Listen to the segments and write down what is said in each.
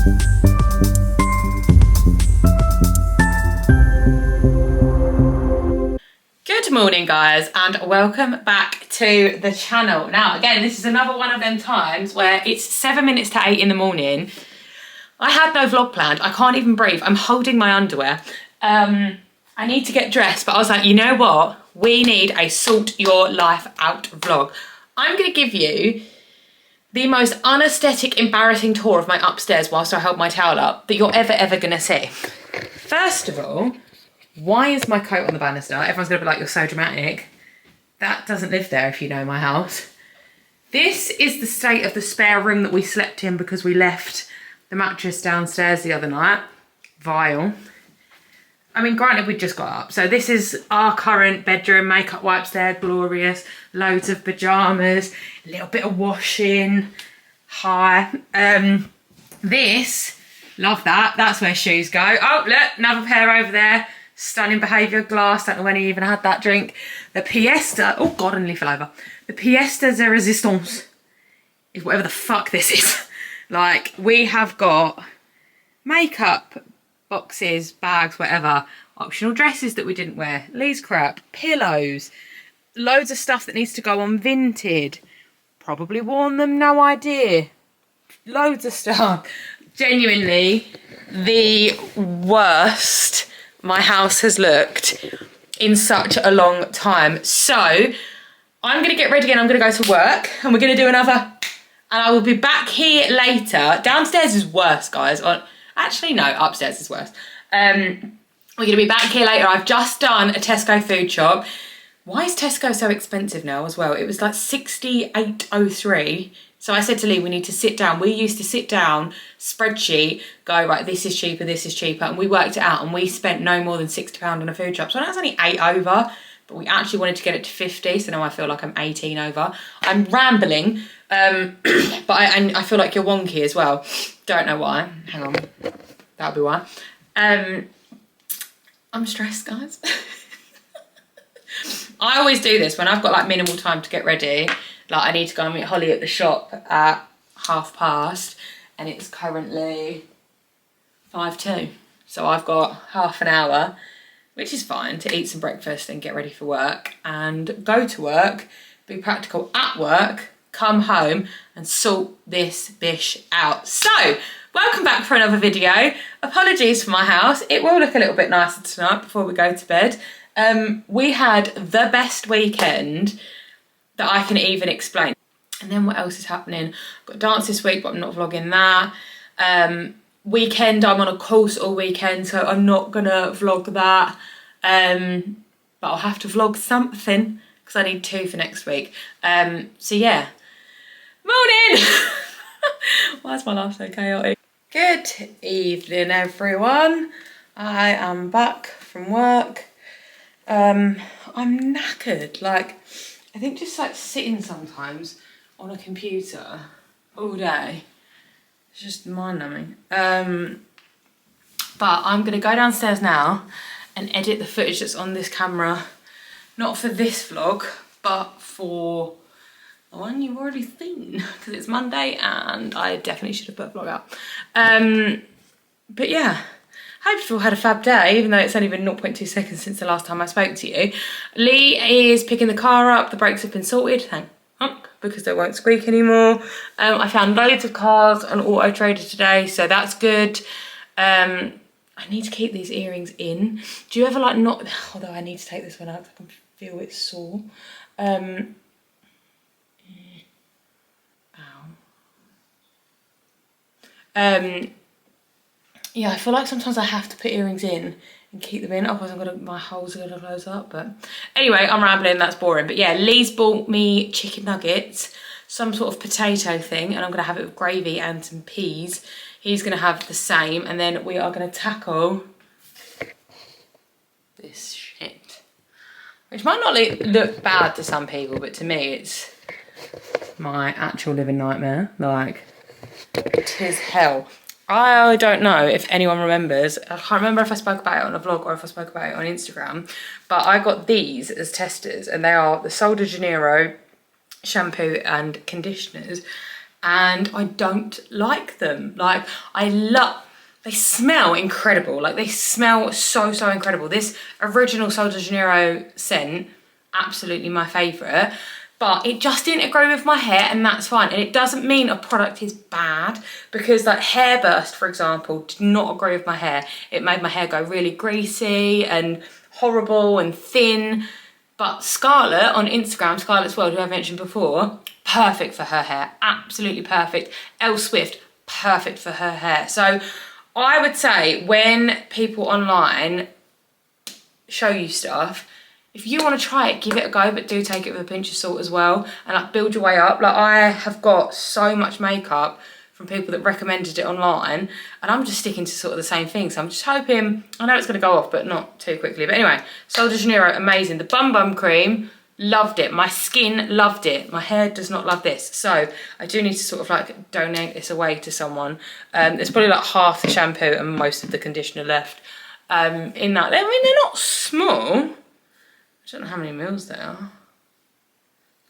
Good morning guys, and welcome back to the channel. Now again, this is another one of them times where it's 7 minutes to 8 in the morning. I had no vlog planned. I can't even breathe. I'm holding my underwear. I need to get dressed, but I was like, you know what? We need a sort your life out vlog. I'm gonna give you the most unaesthetic, embarrassing tour of my upstairs whilst I hold my towel up that you're ever gonna see. First of all, why is my coat on the banister? Everyone's gonna be like, you're so dramatic. That doesn't live there if you know my house. This is the state of the spare room that we slept in because we left the mattress downstairs the other night. Vile. I mean, granted, we just got up. So this is our current bedroom. Makeup wipes there, glorious. Loads of pyjamas, a little bit of washing. Hi. This, love that. That's where shoes go. Oh, look, another pair over there. Stunning behaviour glass. Don't know when he even had that drink. The pièce de... Oh, God, I nearly fell over. The pièce de résistance is whatever the fuck this is. Like, we have got makeup boxes, bags, whatever, optional dresses that we didn't wear, Lee's crap, pillows, loads of stuff that needs to go on Vinted, probably worn them, no idea, loads of stuff. Genuinely the worst my house has looked in such a long time. So I'm gonna get ready and I'm gonna go to work and we're gonna do another, and I will be back here later. Downstairs is worse, guys. Actually, no, upstairs is worse. We're going to be back here later. I've just done a Tesco food shop. Why is Tesco so expensive now as well? It was like $68.03. So I said to Lee, we need to sit down. We used to sit down, spreadsheet, go, right, this is cheaper, and we worked it out, and we spent no more than £60 on a food shop. So I know it's only 8 over, but we actually wanted to get it to 50, so now I feel like I'm 18 over. I'm rambling, but I feel like you're wonky as well. Don't know why. Hang on. That'll be why. I'm stressed, guys. I always do this when I've got like minimal time to get ready. Like I need to go and meet Holly at the shop at past, and it's currently 5:02. So I've got half an hour, which is fine, to eat some breakfast and get ready for work and go to work, be practical at work, come home and sort this bish out. So, welcome back for another video. Apologies for my house. It will look a little bit nicer tonight before we go to bed. We had the best weekend that I can even explain. And then what else is happening? I've got dance this week, but I'm not vlogging that. Weekend, I'm on a course all weekend, so I'm not gonna vlog that. But I'll have to vlog something because I need 2 for next week. So yeah. Morning! Why is my life so chaotic? Good evening, everyone. I am back from work. I'm knackered. Like, I think just like sitting sometimes on a computer all day, it's just mind-numbing. But I'm gonna go downstairs now and edit the footage that's on this camera, not for this vlog, but for the one you've already seen, because it's Monday and I definitely should have put a vlog out. But yeah, hope you've all had a fab day, even though it's only been 0.2 seconds since the last time I spoke to you. Lee is picking the car up, the brakes have been sorted, thank fuck, because they won't squeak anymore. I found loads of cars on Auto Trader today, so that's good. I need to keep these earrings in. Do you ever like not, although I need to take this one out because I can feel it's sore. Yeah, I feel like sometimes I have to put earrings in and keep them in, otherwise my holes are gonna close up. But anyway, I'm rambling, that's boring. But yeah, Lee's bought me chicken nuggets, some sort of potato thing, and I'm gonna have it with gravy and some peas. He's gonna have the same, and then we are gonna tackle this shit, which might not look bad to some people, but to me it's my actual living nightmare. Like, it is hell. I don't know if anyone remembers, I can't remember if I spoke about it on a vlog or if I spoke about it on Instagram, but I got these as testers, and they are the Sol de Janeiro shampoo and conditioners. and I don't like them. Like, they smell incredible. Like, they smell so, so incredible. This original Sol de Janeiro scent, absolutely my favourite. But it just didn't agree with my hair, and that's fine. And it doesn't mean a product is bad, because like Hairburst, for example, did not agree with my hair. It made my hair go really greasy and horrible and thin. But Scarlett on Instagram, Scarlett's World, who I mentioned before, perfect for her hair, absolutely perfect. Elle Swift, perfect for her hair. So I would say when people online show you stuff, if you want to try it, give it a go, but do take it with a pinch of salt as well, and like build your way up. Like, I have got so much makeup from people that recommended it online, and I'm just sticking to sort of the same thing. So I'm just hoping, I know it's going to go off, but not too quickly. But anyway, Sol de Janeiro, amazing. The Bum Bum Cream, loved it. My skin loved it. My hair does not love this. So I do need to sort of like donate this away to someone. There's probably like half the shampoo and most of the conditioner left in that. I mean, they're not small. I don't know how many mils they are.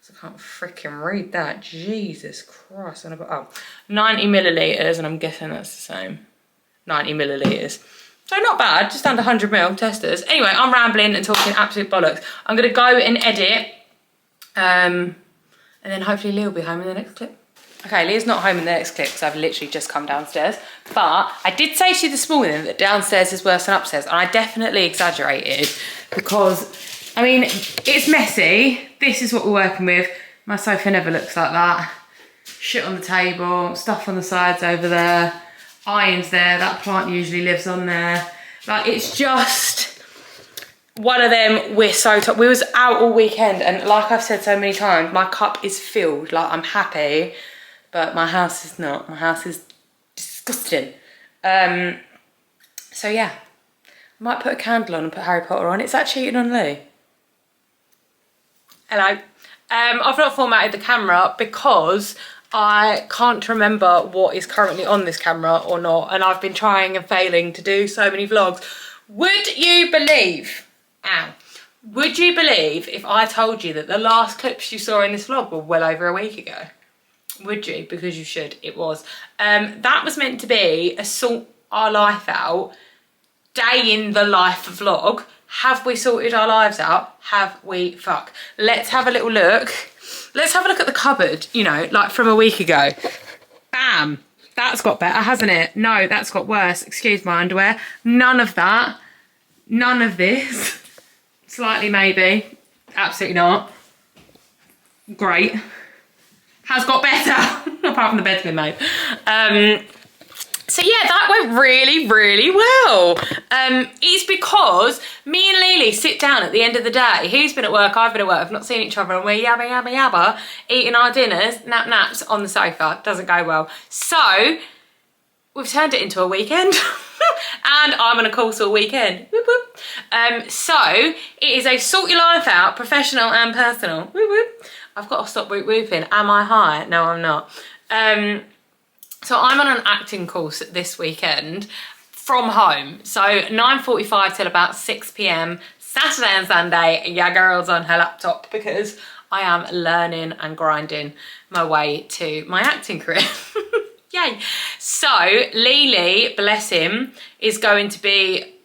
I can't freaking read that. Jesus Christ. Oh, 90 millilitres, and I'm guessing that's the same. 90 millilitres. So not bad, just under 100 ml testers. Anyway, I'm rambling and talking absolute bollocks. I'm going to go and edit. And then hopefully Lee will be home in the next clip. Okay, Leah's not home in the next clip because I've literally just come downstairs. But I did say to you this morning that downstairs is worse than upstairs. And I definitely exaggerated because, I mean, it's messy. This is what we're working with. My sofa never looks like that. Shit on the table, stuff on the sides over there. Irons there, that plant usually lives on there. Like, it's just one of them. We're so tired. We was out all weekend, and like I've said so many times, my cup is filled. Like, I'm happy, but my house is not. My house is disgusting. So yeah, I might put a candle on and put Harry Potter on. It's that cheating on Lou? Hello. I've not formatted the camera because I can't remember what is currently on this camera or not, and I've been trying and failing to do so many vlogs. Would you believe, would you believe if I told you that the last clips you saw in this vlog were well over a week ago? Would you? Because you should, it was. That was meant to be a sort our life out, day in the life vlog. Have we sorted our lives out? Have we fuck? Let's have a little look. Let's have a look at the cupboard, you know, like from a week ago. Bam. That's got better, hasn't it? No, that's got worse. Excuse my underwear. None of that. None of this. Slightly maybe. Absolutely not. Great. Has got better. Apart from the bed's been made. So yeah, that went really, really well. It's because me and Lily sit down at the end of the day. He's been at work, I've been at work, I've not seen each other, and we're yabba, yabba, yabba, eating our dinners, naps on the sofa. Doesn't go well. So we've turned it into a weekend. And I'm on a course all weekend. Whoop, whoop. So it is a sort your life out, professional and personal. Whoop, whoop. I've got to stop whooping. Am I high? No, I'm not. So I'm on an acting course this weekend from home. So 9:45 till about 6 p.m. Saturday and Sunday. Yeah, girl's on her laptop because I am learning and grinding my way to my acting career. Yay. So Lily, bless him, is going to be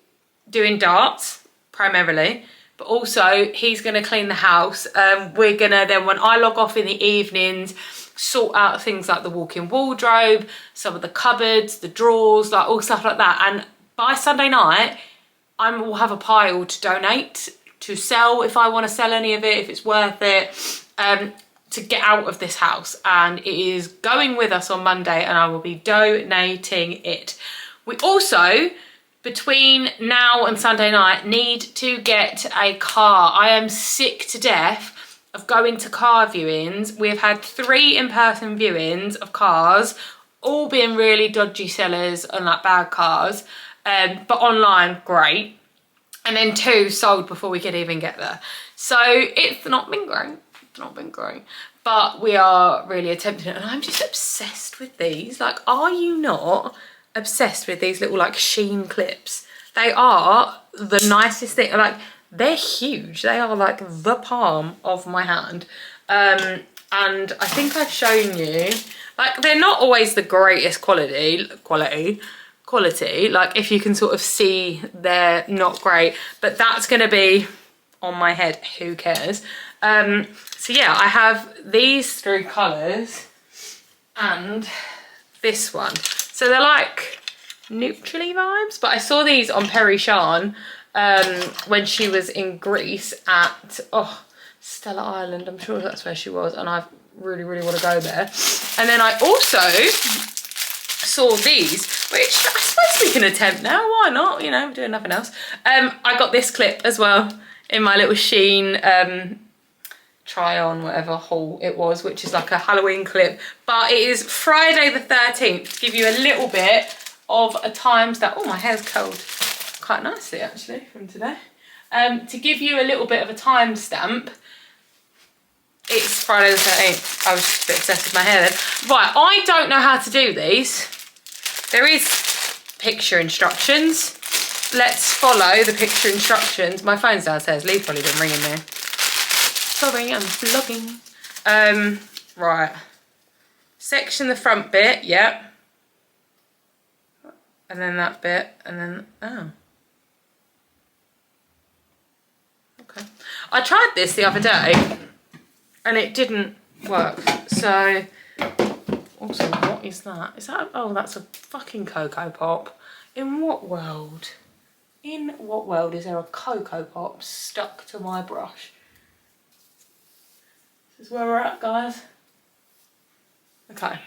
doing darts primarily, but also he's going to clean the house. We're going to then, when I log off in the evenings, sort out things like the walk-in wardrobe, some of the cupboards, the drawers, like all stuff like that. And by Sunday night, I will have a pile to donate, to sell if I want to sell any of it, if it's worth it, to get out of this house. And it is going with us on Monday, and I will be donating it. We also, between now and Sunday night, need to get a car. I am sick to death of going to car viewings. We've had 3 in-person viewings of cars, all being really dodgy sellers and like bad cars, but online, great. And then 2 sold before we could even get there. So it's not been great. It's not been great. But we are really attempting it, and I'm just obsessed with these. Like, are you not obsessed with these little like Shein clips? They are the nicest thing. Like, they're huge. They are like the palm of my hand. And I think I've shown you, like, they're not always the greatest quality. Like, if you can sort of see, they're not great, but that's going to be on my head, who cares. So yeah, I have these 3 colours and this one. So they're like neutrally vibes, but I saw these on Perry Shan when she was in Greece at Stella Island. I'm sure that's where she was, and I really want to go there. And then I also saw these, which I suppose we can attempt now, why not, you know, we're doing nothing else. I got this clip as well in my little Shein try on whatever haul it was, which is like a Halloween clip, but it is Friday the 13th, to give you a little bit of a time stamp. Oh, my hair's curled quite nicely actually from today. To give you a little bit of a time stamp, it's Friday the 13th. I was just a bit obsessed with my hair then. Right, I don't know how to do these. There is picture instructions. Let's follow the picture instructions. My phone's downstairs. Lee's probably been ringing me. Sorry, I'm vlogging. Right. Section the front bit, yep. And then that bit, and then, oh. Okay. I tried this the other day, and it didn't work. So, also, what is that? Is that, oh, that's a fucking Cocoa Pop. In what world? In what world is there a Cocoa Pop stuck to my brush? This is where we're at, guys. Okay.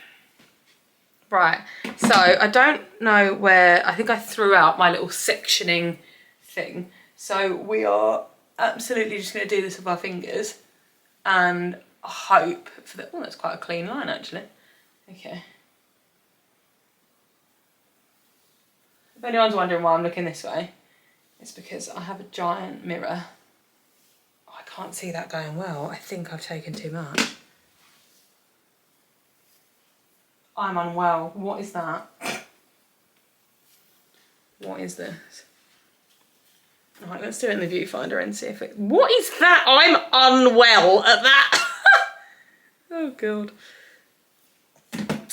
Right, so I don't know where, I think I threw out my little sectioning thing. So we are absolutely just going to do this with our fingers and hope for the, oh, that's quite a clean line actually. Okay. If anyone's wondering why I'm looking this way, it's because I have a giant mirror. Oh, I can't see that going well. I think I've taken too much. I'm unwell. What is that? What is this? Alright, let's do it in the viewfinder and see if it... What is that? I'm unwell at that. Oh, God.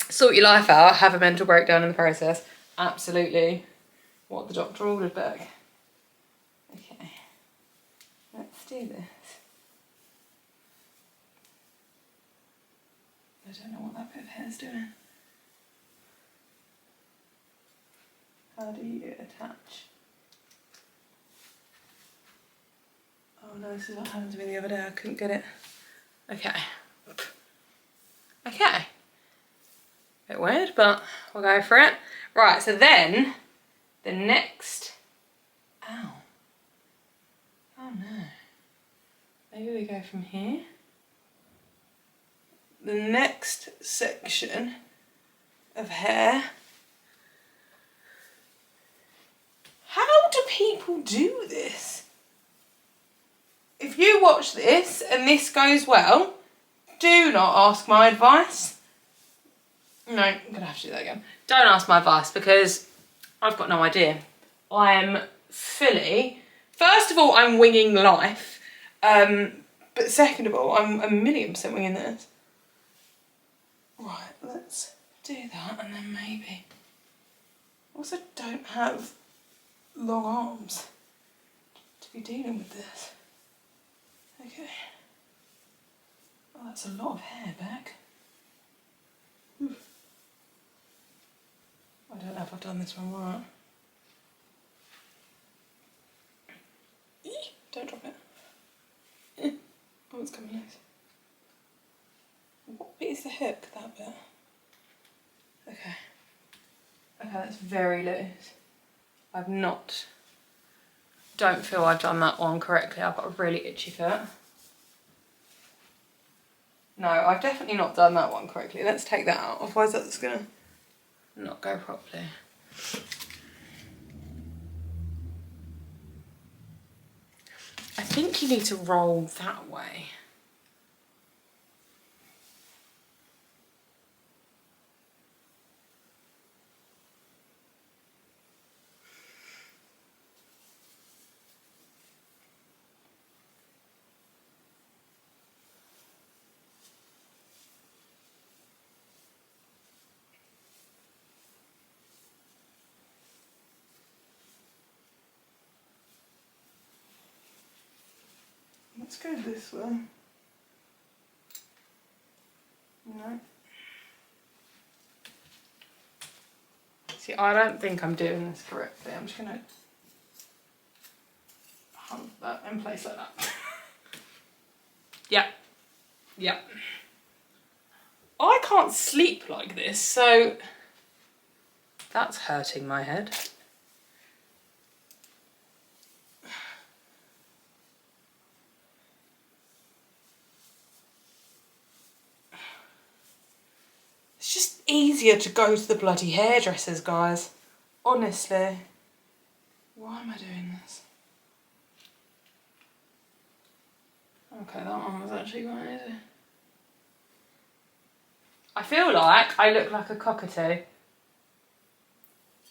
Sort your life out. Have a mental breakdown in the process. Absolutely. What the doctor ordered back. Okay. Let's do this. I don't know what that bit of hair's doing. How do you attach? Oh no, this is what happened to me the other day. I couldn't get it. Okay. Okay. Bit weird, but we'll go for it. Right, so then the next... Ow. Oh no. Maybe we go from here. The next section of hair. How do people do this? If you watch this and this goes well, do not ask my advice. No, I'm gonna have to do that again. Don't ask my advice because I've got no idea. I am fully, first of all, I'm winging life. But second of all, I'm 1,000,000% winging this. Right, let's do that and then maybe. Also don't have long arms to be dealing with this. Okay. Oh, that's a lot of hair back. Oof. I don't know if I've done this one right. Eee, don't drop it. Oh, it's coming loose. What bit is the hook, that bit? Okay. Okay, that's very loose. I've not, don't feel I've done that one correctly. I've got a really itchy foot. No, I've definitely not done that one correctly. Let's take that out, otherwise that's gonna not go properly. I think you need to roll that way. Let's go this way. No. See, I don't think I'm doing this correctly. I'm just gonna hold that in place like that. Yep. Yep. I can't sleep like this, so that's hurting my head. It's just easier to go to the bloody hairdressers, guys. Honestly. Why am I doing this? Okay, that one was actually quite easy. I feel like I look like a cockatoo.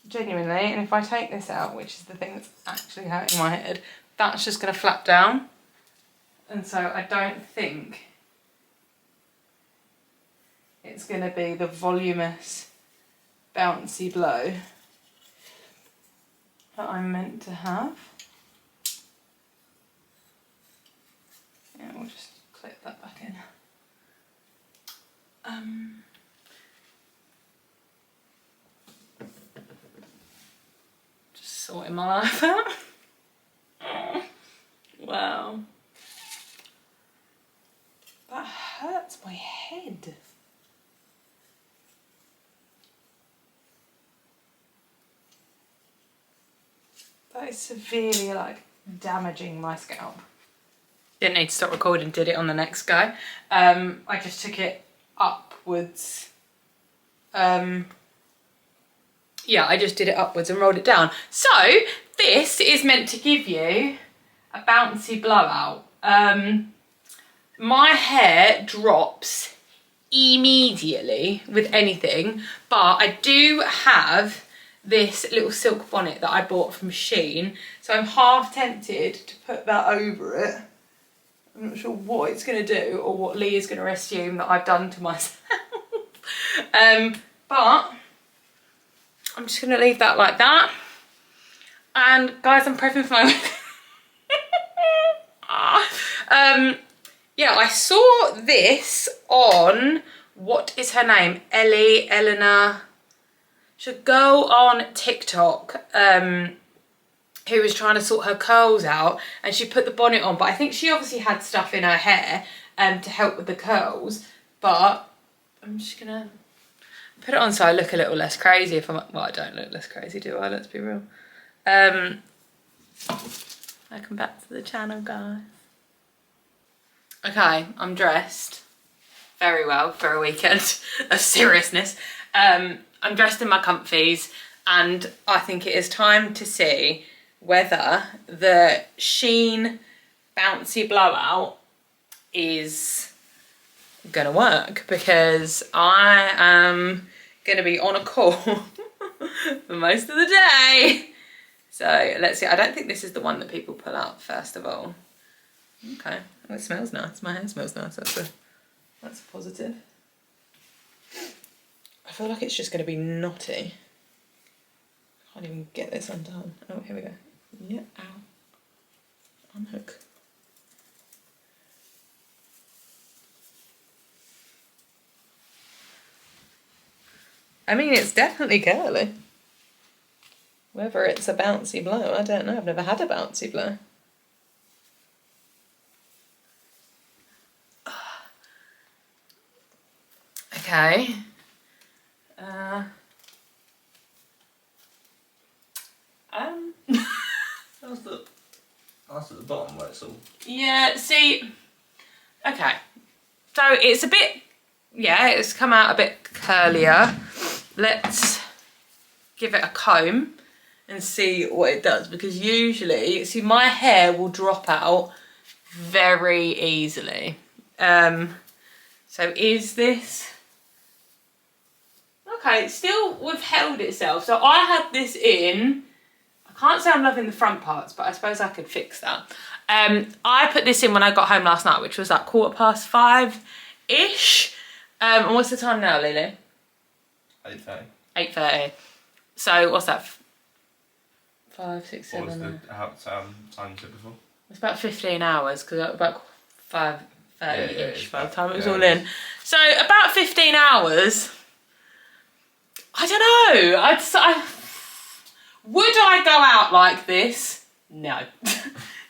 Genuinely, and if I take this out, which is the thing that's actually hurting my head, that's just going to flap down. And so I don't think it's going to be the voluminous, bouncy blow that I'm meant to have. Yeah, we'll just clip that back in. Just sorting my life out. Wow. That hurts my head. That is severely like damaging my scalp. Didn't need to stop recording, did it on the next go. I just took it upwards. Yeah, I just did it upwards and rolled it down. So this is meant to give you a bouncy blowout. My hair drops immediately with anything, but I do have this little silk bonnet that I bought from Shein, so I'm half tempted to put that over it. I'm not sure what it's going to do or what Lee is going to assume that I've done to myself. But I'm just going to leave that like that. And guys, I'm prepping for my yeah, I saw this on, what is her name? Eleanor. Should go on TikTok. Who was trying to sort her curls out, and she put the bonnet on, but I think she obviously had stuff in her hair to help with the curls, but I'm just gonna put it on so I look a little less crazy. If I'm, well, I don't look less crazy, do I? Let's be real. Welcome back to the channel, guys. Okay, I'm dressed very well for a weekend of seriousness. I'm dressed in my comfies, and I think it is time to see whether the Shein bouncy blowout is gonna work, because I am gonna be on a call for most of the day. So let's see. I don't think this is the one that people pull out first of all. Okay. Oh, it smells nice. My hair smells nice. That's a positive. I feel like it's just gonna be knotty. Can't even get this undone. Oh, here we go. Yeah, ow. Unhook. I mean, it's definitely curly. Whether it's a bouncy blow, I don't know. I've never had a bouncy blow. Okay. That's at the bottom where it's all... Yeah, see, okay. So it's a bit, yeah, it's come out a bit curlier. Let's give it a comb and see what it does, because usually, see, my hair will drop out very easily. So is this... Okay, it's still withheld itself. So I had this in... I can't say I'm loving the front parts, but I suppose I could fix that. I put this in when I got home last night, which was like 5:15-ish. And what's the time now, Lily? 8:30. 8:30. So what's that? 5, 6, 7. What was the time you said before? It's about 15 hours because about 5:30-ish by the time it was all yeah. in. So about 15 hours. I don't know. Would I go out like this? No.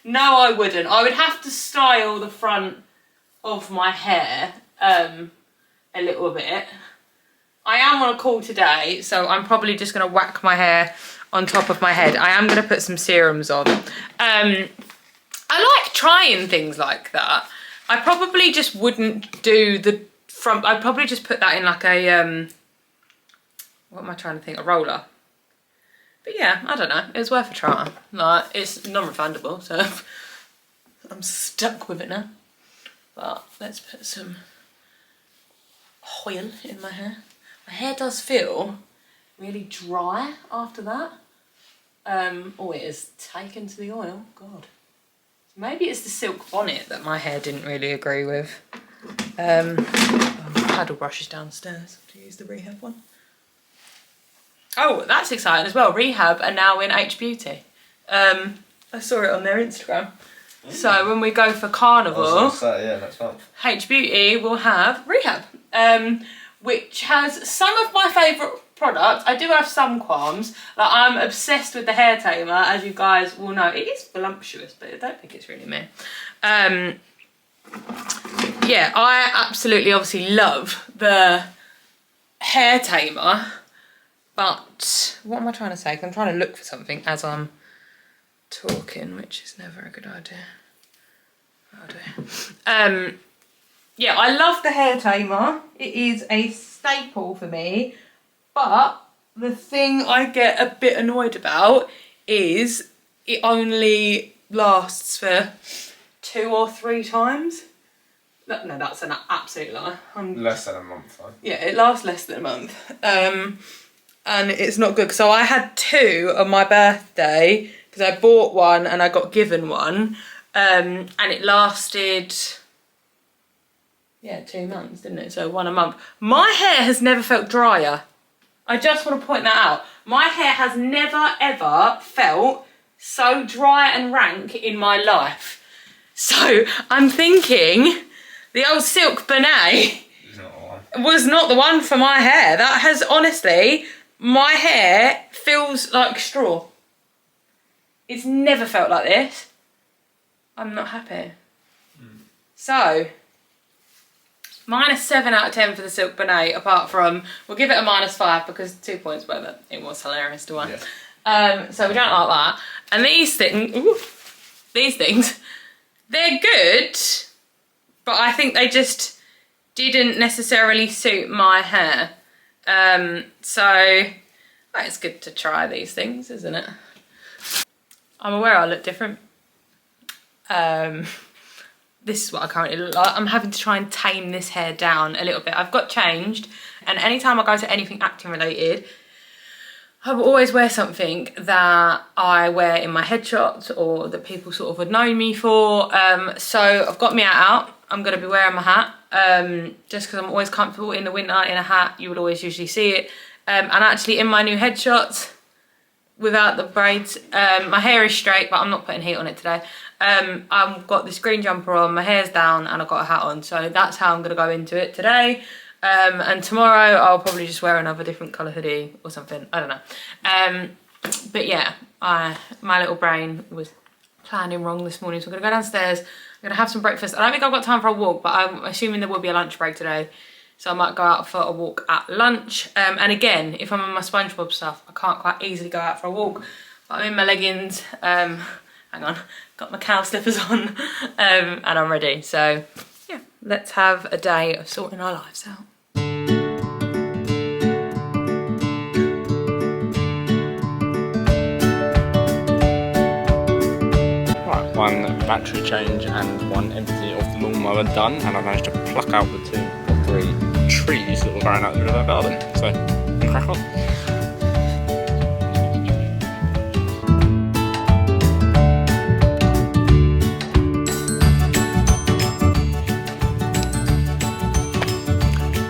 No, I wouldn't. I would have to style the front of my hair a little bit. I am on a call today, so I'm probably just going to whack my hair on top of my head. I am going to put some serums on. I like trying things like that. I probably just wouldn't do the front. I'd probably just put that in like a, what am I trying to think? A roller. But yeah, I don't know. It was worth a try. Like, it's non-refundable, so I'm stuck with it now. But let's put some oil in my hair. My hair does feel really dry after that. Oh, it is taken to the oil. God. Maybe it's the silk bonnet that my hair didn't really agree with. My paddle brush is downstairs to use the Rehab one. Oh, that's exciting as well. Rehab are now in H Beauty. I saw it on their Instagram. So when we go for Carnival, yeah, next month. H Beauty will have Rehab, which has some of my favourite products. I do have some qualms. Like, I'm obsessed with the hair tamer, as you guys will know. It is voluptuous, but I don't think it's really me. Yeah, I absolutely obviously love the hair tamer. But what am I trying to say? 'Cause I'm trying to look for something as I'm talking, which is never a good idea. Oh dear. Yeah, I love the hair tamer. It is a staple for me. But the thing I get a bit annoyed about is it only lasts for 2 or 3 times. No, that's an absolute lie. Less than a month, though. Yeah, it lasts less than a month. And it's not good. So I had 2 on my birthday because I bought one and I got given one. And it lasted, yeah, 2 months, didn't it? So 1 a month. My hair has never felt drier. I just want to point that out. My hair has never, ever felt so dry and rank in my life. So I'm thinking the old Silk Bonnet was not the one for my hair. That has, honestly, my hair feels like straw. It's never felt like this. I'm not happy. So, -7 out of 10 for the Silk Bonnet, apart from, we'll give it a -5 because 2 points, but it was hilarious to win. Yeah. So we don't like that. And these things, they're good, but I think they just didn't necessarily suit my hair. So it's good to try these things, isn't it? I'm aware I look different. This is what I currently look like. I'm having to try and tame this hair down a little bit. I've got changed, and anytime I go to anything acting related, I will always wear something that I wear in my headshots or that people sort of would know me for. So I've got my hat out. I'm going to be wearing my hat just because I'm always comfortable in the winter in a hat. You would always usually see it. And actually in my new headshots, without the braids, my hair is straight, but I'm not putting heat on it today. I've got this green jumper on, my hair's down, and I've got a hat on. So that's how I'm going to go into it today. And tomorrow I'll probably just wear another different colour hoodie or something. I don't know. But yeah, my little brain was planning wrong this morning. So I'm going to go downstairs. I'm going to have some breakfast. I don't think I've got time for a walk, but I'm assuming there will be a lunch break today. So I might go out for a walk at lunch. And again, if I'm in my SpongeBob stuff, I can't quite easily go out for a walk. But I'm in my leggings. Hang on. Got my cow slippers on. And I'm ready. So yeah, let's have a day of sorting our lives out. Right, 1 battery change and 1 empty of the lawnmower done, and I've managed to pluck out the 2 or 3 trees that were growing out the middle of our garden. So, crack on.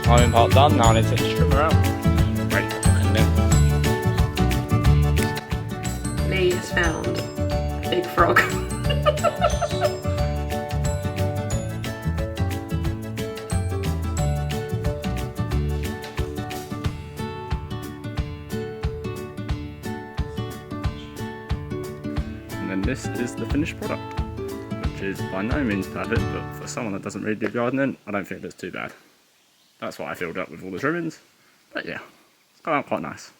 Home part done, now I need to take the trimmer out. Ready for cooking then. Lee has found a big frog. And then this is the finished product, which is by no means perfect, but for someone that doesn't really do gardening, I don't think it's too bad. That's what I filled up with all the trimmings, but yeah, it's come out quite nice.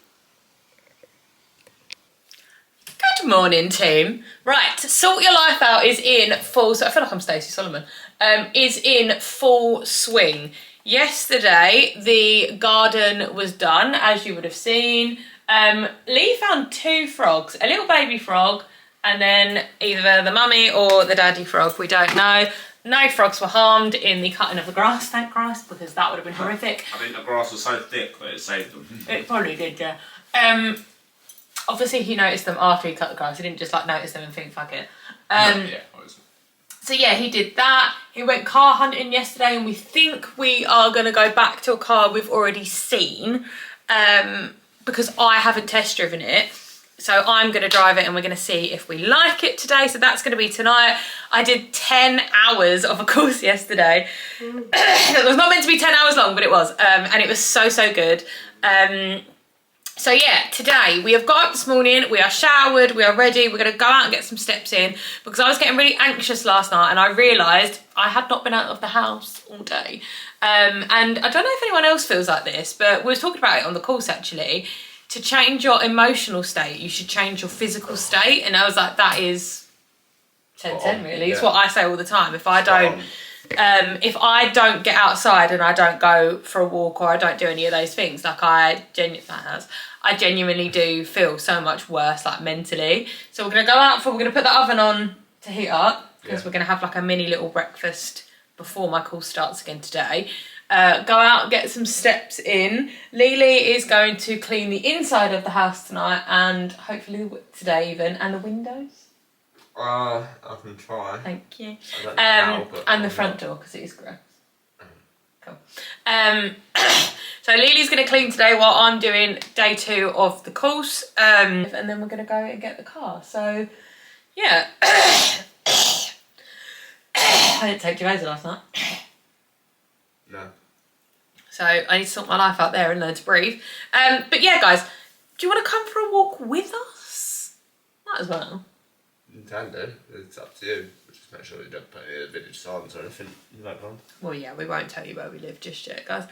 Good morning, team. Right, Sort Your Life Out is in full, so I feel like I'm Stacey Solomon, is in full swing. Yesterday, the garden was done, as you would have seen. Lee found 2 frogs, a little baby frog, and then either the mummy or the daddy frog, we don't know. No frogs were harmed in the cutting of the grass, thank Christ, because that would have been horrific. I think the grass was so thick that it saved them. It probably did, yeah. Obviously he noticed them after he cut the grass. He didn't just like notice them and think, fuck it. Yeah, obviously. So yeah, he did that. He went car hunting yesterday, and we think we are going to go back to a car we've already seen, because I haven't test driven it. So I'm going to drive it and we're going to see if we like it today. So that's going to be tonight. I did 10 hours of a course yesterday. It was not meant to be 10 hours long, but it was. And it was so, so good. So yeah, today we have got up this morning, we are showered, we are ready, we're going to go out and get some steps in, because I was getting really anxious last night and I realised I had not been out of the house all day. And I don't know if anyone else feels like this, but we were talking about it on the course actually. To change your emotional state, you should change your physical state. And I was like, that is 10/10 really. It's what I say all the time. If I don't get outside and I don't go for a walk or I don't do any of those things, like I genuinely do feel so much worse, like mentally. So we're gonna go out we're gonna put the oven on to heat up, because we're gonna have like a mini little breakfast before my course starts again today. Go out, get some steps in. Lily is going to clean the inside of the house tonight, and hopefully today even, and the windows. I can try. Thank you. I don't know how, but and the front door, because it is gross. Cool. So Lily's going to clean today while I'm doing day 2 of the course, and then we're going to go and get the car. So yeah. I didn't take Givaza last night. No. So I need to sort my life out there and learn to breathe. But yeah, guys, do you want to come for a walk with us? Might as well. You can do. It's up to you. Just make sure you don't put any village signs or anything in the background. Well, yeah, we won't tell you where we live just yet, guys.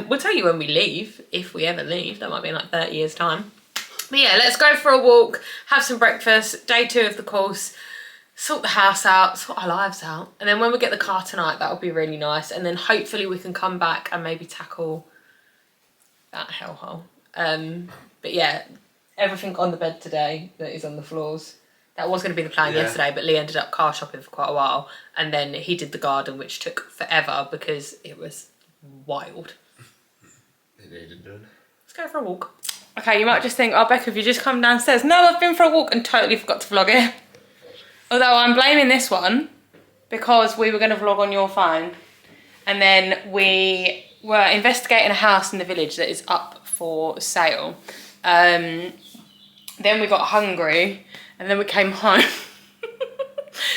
We'll tell you when we leave, if we ever leave. That might be in like 30 years' time. But yeah, let's go for a walk, have some breakfast, day 2 of the course, sort the house out, sort our lives out. And then when we get the car tonight, that'll be really nice. And then hopefully we can come back and maybe tackle that hellhole. But yeah, everything on the bed today that is on the floors. That was going to be the plan yesterday, but Lee ended up car shopping for quite a while. And then he did the garden, which took forever because it was wild. It needed doing. Let's go for a walk. Okay, you might just think, oh, Becca, have you just come downstairs? No, I've been for a walk and totally forgot to vlog it. Although I'm blaming this one because we were going to vlog on your phone. And then we were investigating a house in the village that is up for sale. Then we got hungry and then we came home.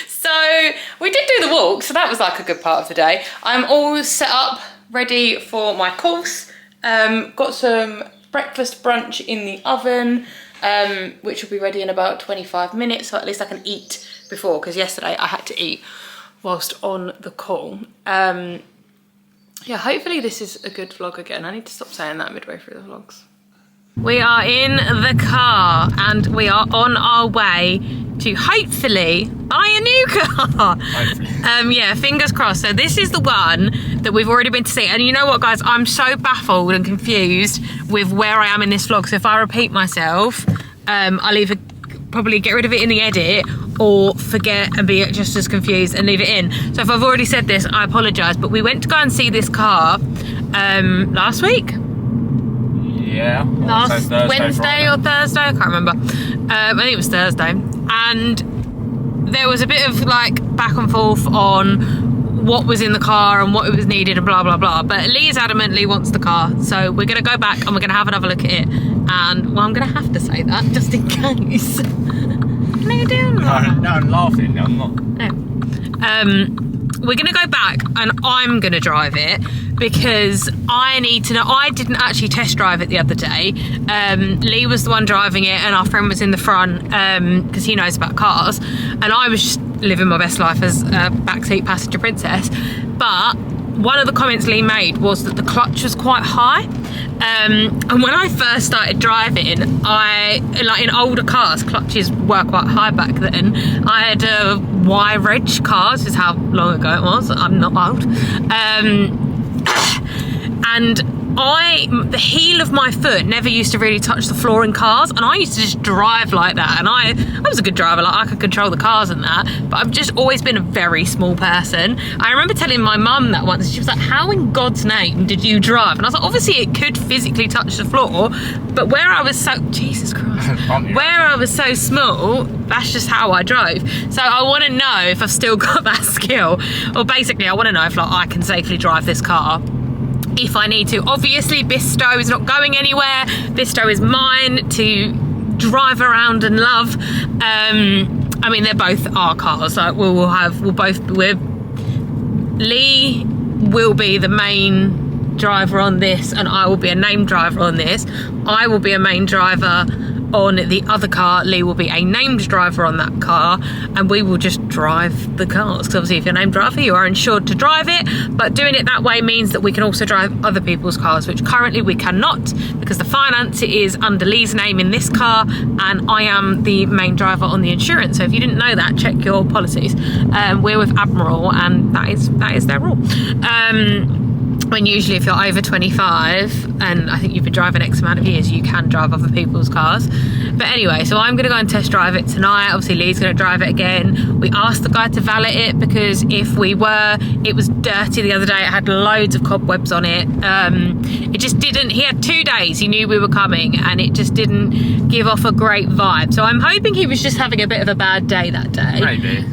So we did do the walk, so that was like a good part of the day. I'm all set up, ready for my course. Got some breakfast brunch in the oven, which will be ready in about 25 minutes, so at least I can eat before, because yesterday I had to eat whilst on the call. Yeah, hopefully this is a good vlog again. I need to stop saying that midway through the vlogs. We are in the car and we are on our way to hopefully buy a new car. Yeah, fingers crossed. So this is the one that we've already been to see. And you know what, guys? I'm so baffled and confused with where I am in this vlog. So if I repeat myself, I'll either probably get rid of it in the edit or forget and be just as confused and leave it in. So if I've already said this, I apologise. But we went to go and see this car last week. Yeah. Last Wednesday or Thursday, I can't remember. I think it was Thursday. And there was a bit of like back and forth on what was in the car and what was needed and blah, blah, blah. But Lee is adamant Lee wants the car. So we're going to go back and we're going to have another look at it. And, well, I'm going to have to say that just in case. laughing at you? No, I'm laughing. I'm not. No. We're gonna go back and I'm gonna drive it because I need to know. I didn't actually test drive it the other day. Lee was the one driving it and our friend was in the front because he knows about cars, and I was just living my best life as a backseat passenger princess. But one of the comments Lee made was that the clutch was quite high. And when I first started driving, like in older cars, clutches were quite high back then. I had a Y-Reg cars, is how long ago it was. I'm not old. And the heel of my foot never used to really touch the floor in cars, and I used to just drive like that, and I was a good driver, like I could control the cars and that, but I've just always been a very small person. I remember telling my mum that once, and she was like, how in God's name did you drive? And I was like, obviously it could physically touch the floor, but where I was so, Jesus Christ, where I was so small, that's just how I drove. So I want to know if I've still got that skill, or basically I want to know if like I can safely drive this car if I need to. Obviously Bisto is not going anywhere. Bisto is mine to drive around and love. I mean, they're both our cars. Like Lee will be the main driver on this, and I will be a named driver on this. I will be a main driver on the other car. Lee will be a named driver on that car, and we will just drive the cars, because obviously if you're a named driver you are insured to drive it, but doing it that way means that we can also drive other people's cars, which currently we cannot because the finance is under Lee's name in this car and I am the main driver on the insurance. So if you didn't know that, check your policies. We're with Admiral and that is their rule. When usually if you're over 25 and I think you've been driving X amount of years, you can drive other people's cars. But anyway, so I'm gonna go and test drive it tonight. Obviously Lee's gonna drive it again. We asked the guy to valet it because it was dirty the other day. It had loads of cobwebs on it. It just didn't, he had 2 days, he knew we were coming, and it just didn't give off a great vibe. So I'm hoping he was just having a bit of a bad day that day. Maybe.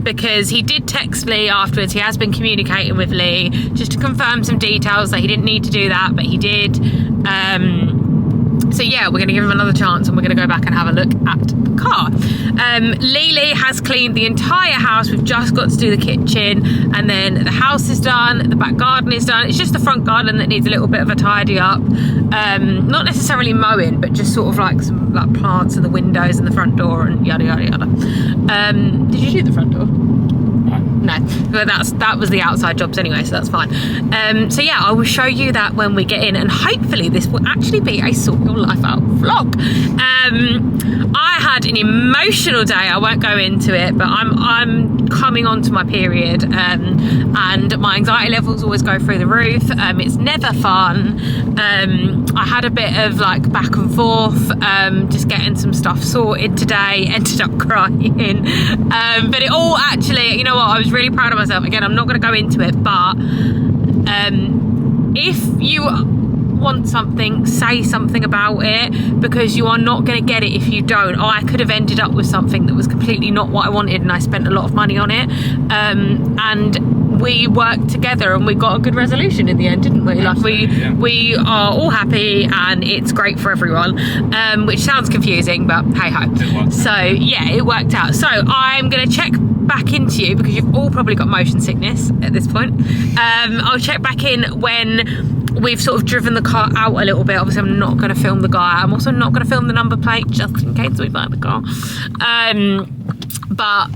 Because he did text Lee afterwards. He has been communicating with Lee just to confirm some details that he didn't need to do that, but he did. So yeah, we're going to give him another chance and we're going to go back and have a look at the car. Lee has cleaned the entire house. We've just got to do the kitchen, and then the house is done, the back garden is done. It's just the front garden that needs a little bit of a tidy up. Not necessarily mowing, but just sort of like some like plants and the windows and the front door and yada yada yada. Did you do the front door? No, but that was the outside jobs anyway, so that's fine. So yeah, I will show you that when we get in, and hopefully this will actually be a sort your life out vlog. I had an emotional day. I won't go into it, but I'm coming onto my period, and my anxiety levels always go through the roof. It's never fun. I had a bit of like back and forth, just getting some stuff sorted today. Ended up crying, but it all actually, you know what, I was really proud of myself. Again, I'm not going to go into it, but if you want something, say something about it, because you are not going to get it if you don't. I could have ended up with something that was completely not what I wanted, and I spent a lot of money on it, and we worked together and we got a good resolution in the end, didn't we? Like we are all happy and it's great for everyone, which sounds confusing, but hey ho. So yeah, it worked out. So I'm going to check back into you because you've all probably got motion sickness at this point. I'll check back in when we've sort of driven the car out a little bit. Obviously I'm not going to film the guy. I'm also not going to film the number plate just in case we buy the car. But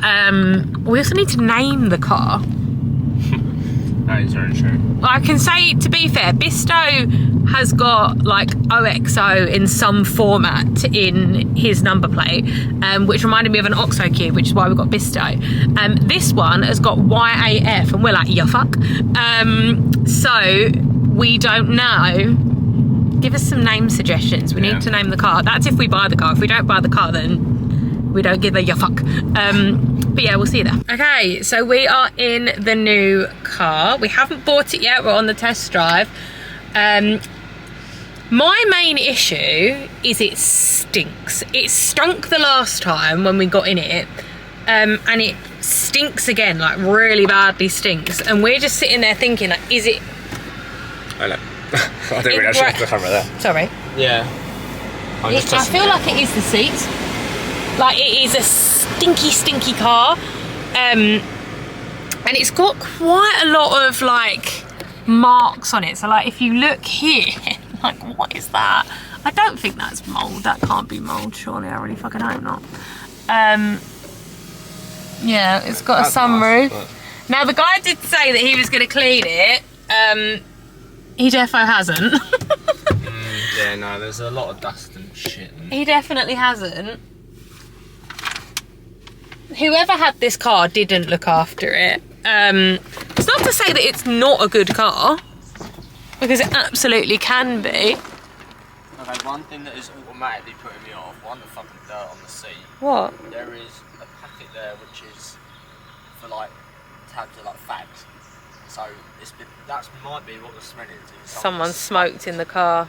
we also need to name the car. That is very true. I can say, to be fair, Bisto has got like OXO in some format in his number plate, which reminded me of an OXO cube, which is why we got Bisto. This one has got YAF, and we're like, yeah, fuck. So we don't know. Give us some name suggestions. We need to name the car. That's if we buy the car. If we don't buy the car, then we don't give a ya fuck. But yeah, we'll see you there. Okay, so we are in the new car. We haven't bought it yet. We're on the test drive. My main issue is it stinks. It stunk the last time when we got in it. And it stinks again, like really badly stinks. And we're just sitting there thinking, like, is it... Hello. I didn't realise you had the camera there. Sorry. Yeah. I feel like it is the seats. Like, it is a stinky car. And it's got quite a lot of like marks on it. So like if you look here, like what is that? I don't think that's mould. That can't be mould, surely. I really fucking hope not. Yeah, it's got a sunroof. Nice, now the guy did say that he was going to clean it. He defo hasn't. yeah, no, there's a lot of dust and shit. He definitely hasn't. Whoever had this car didn't look after it. It's not to say that it's not a good car, because it absolutely can be. Okay, one thing that is automatically putting me off, one, the fucking dirt on the seat. What? There is a packet there which is for like tabs of like fags. So that might be what the smell is. Someone smoked in the car.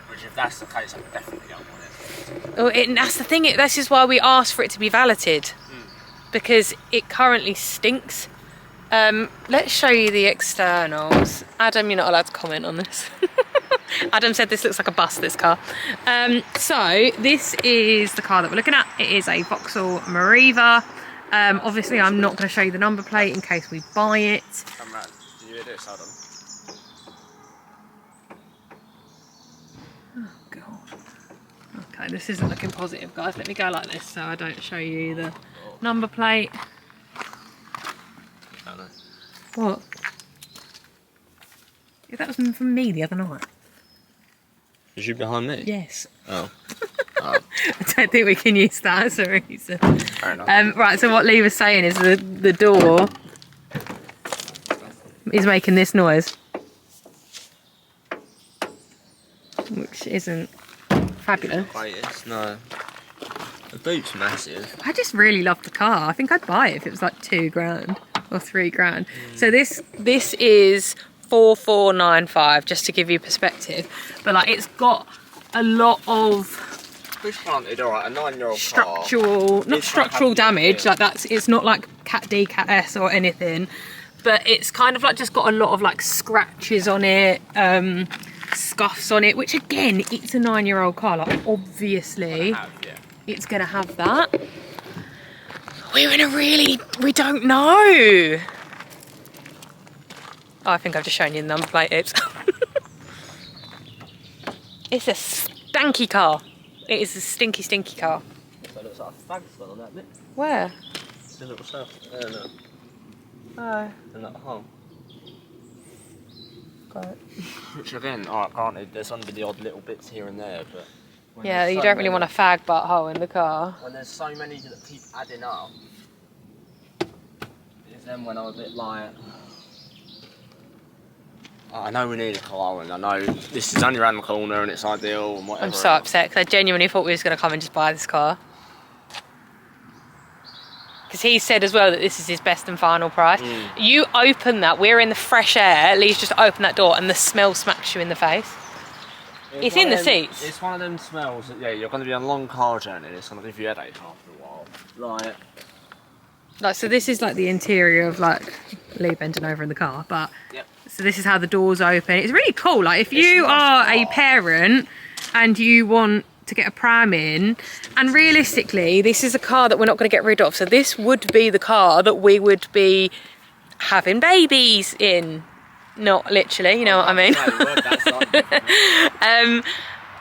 Which if that's the case, I definitely don't want it. Oh, that's the thing. This is why we asked for it to be valeted, because it currently stinks. Let's show you the externals. Adam, you're not allowed to comment on this. Adam said this looks like a bus, this car. So this is the car that we're looking at. It is a Vauxhall Meriva. Obviously, I'm not going to show you the number plate in case we buy it. Come round. Do you hear this, Adam? Okay, this isn't looking positive, guys. Let me go like this so I don't show you the number plate. What? Yeah, that was from me the other night. Is you behind me? Yes. Oh. I don't think we can use that as a reason. Fair enough. Right, so what Lee was saying is the door is making this noise, which isn't fabulous. Greatest, no. The boot's massive. I just really love the car. I think I'd buy it if it was like $2,000 or $3,000. So this is 4495, just to give you perspective. But like, it's got a lot of Push planted, alright, a 9-year-old structural, car. not structural damage. Like it's not like Cat D, Cat S or anything. But it's kind of like just got a lot of like scratches on it, scuffs on it. Which again, it's a 9-year-old car. Like obviously, it's gonna have that. We're in a we don't know. Oh, I think I've just shown you the number plate. Oops. It's a stanky car. It is a stinky car. So it looks like a fag smell on that bit. Where? The little stuff. Look. Oh. And that hole. Got it. Which again, alright, granted, there's under the odd little bits here and there, but... Yeah, you don't really want a fag butt hole in the car. When there's so many that keep adding up, it's then when I'm a bit like... I know we need a car and I know this is only around the corner and it's ideal and whatever. I'm so upset because I genuinely thought we was going to come and just buy this car. Because he said as well that this is his best and final price. You open that, we're in the fresh air, Lee's just opened that door and the smell smacks you in the face. It's in the seats. It's one of them smells that, yeah, you're going to be on a long car journey and it's going to give you a headache after a while. Like, so this is like the interior of like Lee bending over in the car, but yep. So this is how the doors open. It's really cool. Like if you are a parent and you want to get a pram in, and realistically, this is a car that we're not going to get rid of. So this would be the car that we would be having babies in. Not literally, you know what I mean?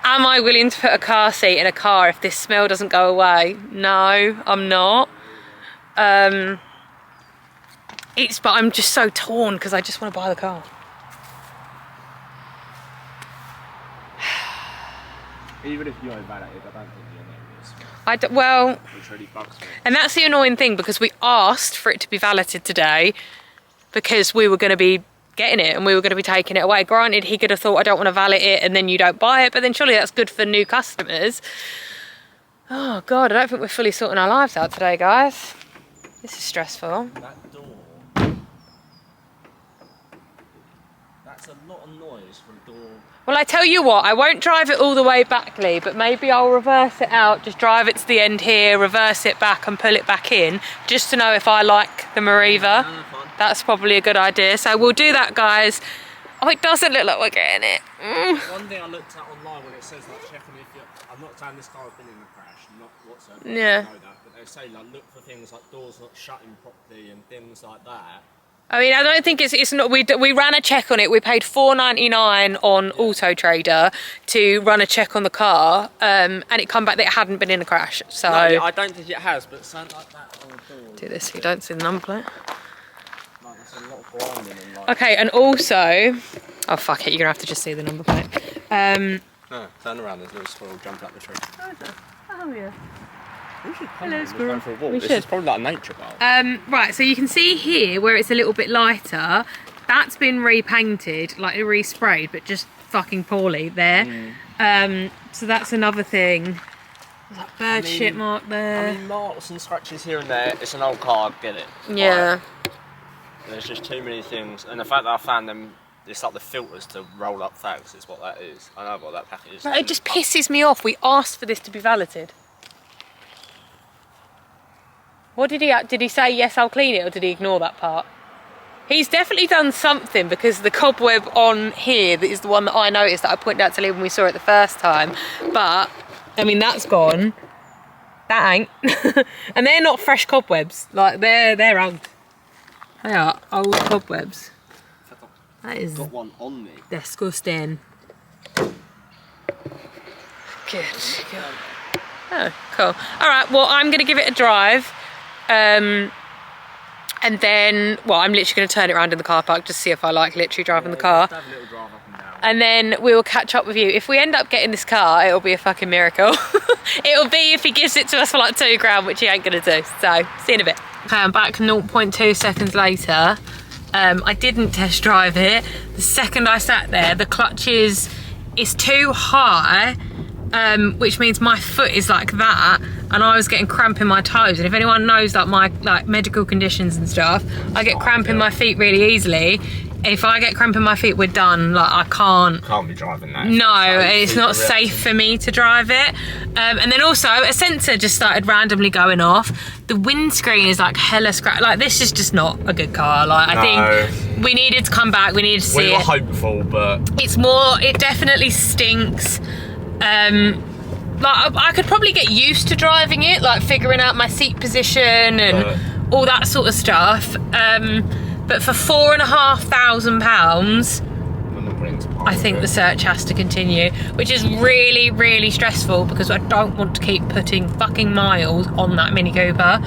Am I willing to put a car seat in a car if this smell doesn't go away? No, I'm not. But I'm just so torn because I just want to buy the car. even if you ain't bad at it, I don't think you're nervous. Well, Which really bugs me. and that's the annoying thing, because we asked for it to be valeted today because we were going to be getting it and we were going to be taking it away. Granted, he could have thought, I don't want to valet it, and then you don't buy it, but then surely that's good for new customers. Oh God, I don't think we're fully sorting our lives out today, guys. This is stressful. That door, that's a lot of noise for a door. Well, I tell you what, I won't drive it all the way back, Lee, but maybe I'll reverse it out, just drive it to the end here, reverse it back and pull it back in, just to know if I like the Meriva. That's probably a good idea. So we'll do that, guys. Oh, it doesn't look like we're getting it. One thing I looked at online when it says like checking if you, I'm not saying this car has been in a crash, not whatsoever. Yeah. I know that, but they say like look for things like doors not shutting properly and things like that. I mean, I don't think it's not. We ran a check on it. We paid $4.99 on Auto Trader to run a check on the car, and it come back that it hadn't been in a crash. So No, yeah, I don't think it has, but something like that on the door. do this so you don't see the number plate. Like, there's a lot of grinding and like. Okay, and also, oh fuck it, you're gonna have to just see the number plate. No, turn around. There's a little squirrel jumped up the tree. Oh yeah. We should Hello, just squirrel. go for a walk. We This should. is probably like a nature park. Right, so you can see here where it's a little bit lighter. That's been repainted, like resprayed, but just fucking poorly there. So that's another thing. There's that bird shit mark there. I mean, marks and scratches here and there. It's an old car, I get it. Yeah. But there's just too many things, and the fact that I found them, it's like the filters to roll up fags is what that is. I know what that packet is. But it just pisses me off. We asked for this to be valeted. What did he say? Yes, I'll clean it, or did he ignore that part? He's definitely done something, because the cobweb on here that is the one that I noticed that I pointed out to Lee when we saw it the first time. But I mean, that's gone. That ain't. And they're not fresh cobwebs. Like they're old. They are old cobwebs. That is Got one on me. disgusting. Good. Oh, cool. All right. Well, I'm gonna give it a drive. And then, well, I'm literally going to turn it around in the car park just to see if I like literally driving the car. Just have a little drive up and down. And then we will catch up with you. If we end up getting this car, it'll be a fucking miracle. It'll be if he gives it to us for like £2,000, which he ain't going to do. So, see you in a bit. Okay, I'm back 0.2 seconds later. I didn't test drive it. The second I sat there, the clutch is too high, which means my foot is like that, and I was getting cramp in my toes. And if anyone knows like my medical conditions and stuff, I get cramp in my feet really easily. If I get cramp in my feet, we're done. Like, I can't be driving that. No, it's not safe for me to drive it. And then also a sensor just started randomly going off. The windscreen is like hella scratch. Like, this is just not a good car. Like, I think we needed to come back. We needed to see it. We were hopeful, but it definitely stinks. Like, I could probably get used to driving it, like figuring out my seat position and all that sort of stuff. But for £4,500, I think the search has to continue, which is really, really stressful because I don't want to keep putting fucking miles on that Mini Cooper.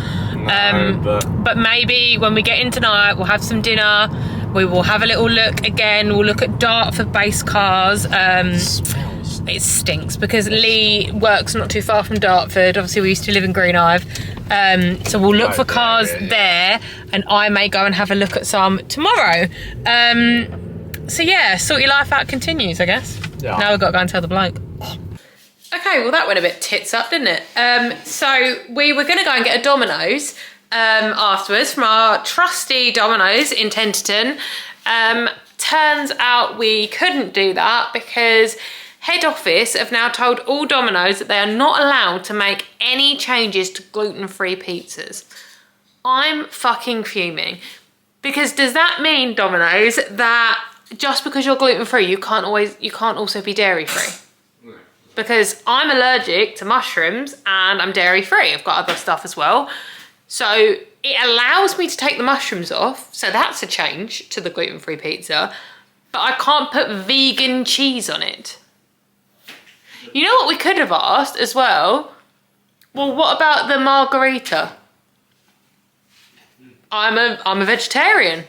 But maybe when we get in tonight, we'll have some dinner. We will have a little look again. We'll look at Dartford based cars. It stinks because Lee works not too far from Dartford. Obviously, we used to live in Greenhive. So we'll look for cars there, and I may go and have a look at some tomorrow. So yeah, Sort Your Life Out continues, I guess. Yeah. Now we've got to go and tell the bloke. Okay, well that went a bit tits up, didn't it? So we were going to go and get a Domino's afterwards from our trusty Domino's in Tenterton. Turns out we couldn't do that because head office have now told all Domino's that they are not allowed to make any changes to gluten-free pizzas. I'm fucking fuming. Because does that mean, Domino's, that just because you're gluten-free, you can't also be dairy-free? No. Because I'm allergic to mushrooms and I'm dairy-free. I've got other stuff as well. So it allows me to take the mushrooms off. So that's a change to the gluten-free pizza. But I can't put vegan cheese on it. You know what we could have asked as well? Well, what about the margarita? I'm a vegetarian.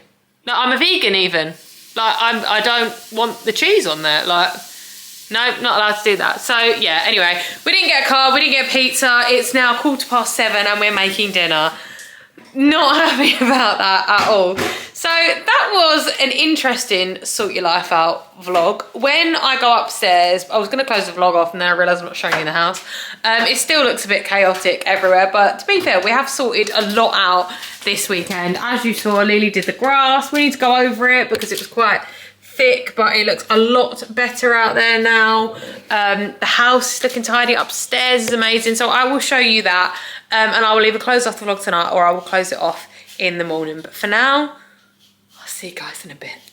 No, I'm a vegan even. Like, I don't want the cheese on there. Like, no, not allowed to do that. So yeah, anyway, we didn't get a car, we didn't get a pizza. It's now 7:15 and we're making dinner. Not happy about that at all. So that was an interesting Sort Your Life Out vlog. When I go upstairs, I was going to close the vlog off and then I realised I'm not showing you the house. It still looks a bit chaotic everywhere, but to be fair, we have sorted a lot out this weekend. As you saw, Lily did the grass. We need to go over it because it was quite thick, but it looks a lot better out there now. The house is looking tidy. Upstairs is amazing, so I will show you that. And I will either close off the vlog tonight or I will close it off in the morning. But for now, I'll see you guys in a bit.